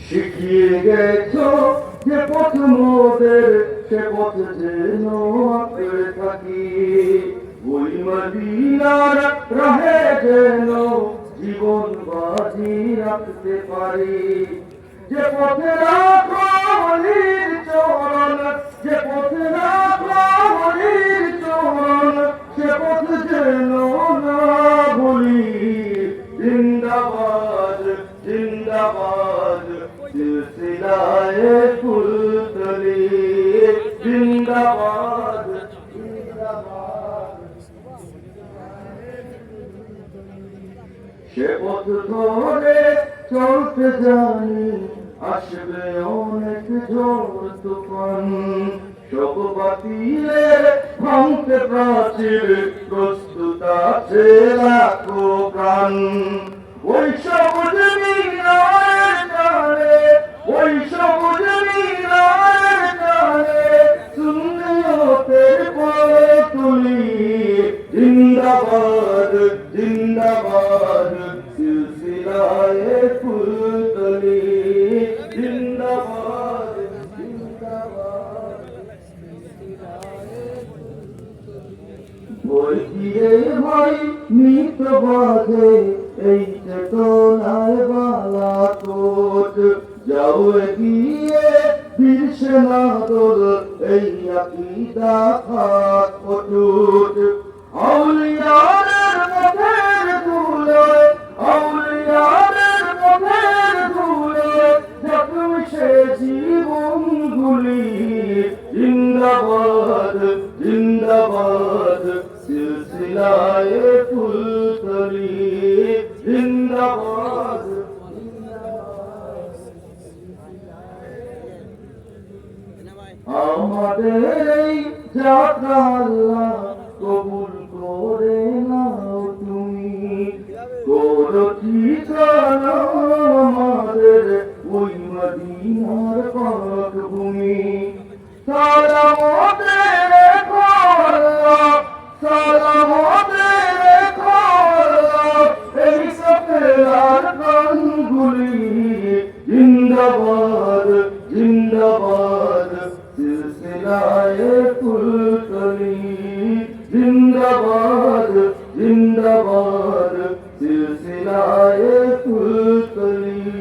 শিখিয়ে গেছো যে পথ মোদের, সে পথ যেন আঁকড়ে থাকি। ওই মদিনার রাহে যেন জীবন বাজি রাখতে পারি। যে পথে রাখো অলির চরণ, যে পথে রাখো অলির চরণ, সে পথ যেন না ভুলি। জিন্দাবাদ জিন্দাবাদ সিলসিলায়ে ফুলতলি, জিন্দাবাদ জিন্দাবাদ। সে পথ ধরে চলতে জানি, আসবে অনেক ঝড় তুফান। সব বাতিলে ভাঙতে প্রাচীর, প্রস্তুত আছে লাখো প্রাণ। ওই সবুজ মিনারের টানে, ওই সবুজ মিনারের টানে সুন্নিয়তের পথ তুলি। জিন্দাবাদ জিন্দাবাদ সিলসিলায়ে ফুলতলি, জিন্দাবাদ জিন্দাবাদ। বই দিয়ে ভাই নিত বাজে এই চেতনায় বালাকোট। যাও এগিয়ে বীর সেনাদল, এই আকীদা থাক অটুট। আউলিয়াদের পথের ধুলোয়, আউলিয়াদের পথের ধুলোয় যখন সে জীবন গুলি। জিন্দাবাদ জিন্দাবাদ সিলসিলায়ে ফুলতলি, জিন্দাবাদ জিন্দাবাদ। আমাদের এই যাত্রা আল্লাহ কবুল করে নাও তুমি। করো ঠিকানা আমাদের ওই মদিনার পাকভূমি। সালামতে রেখো আল্লাহ, সালামতে রেখো আল্লাহ এই সফেরার প্রাণগুলি। জিন্দাবাদ জিন্দাবাদ সিলসিলায়ে ফুলতলি, জিন্দাবাদ জিন্দাবাদ সিলসিলায়ে ফুলতলি।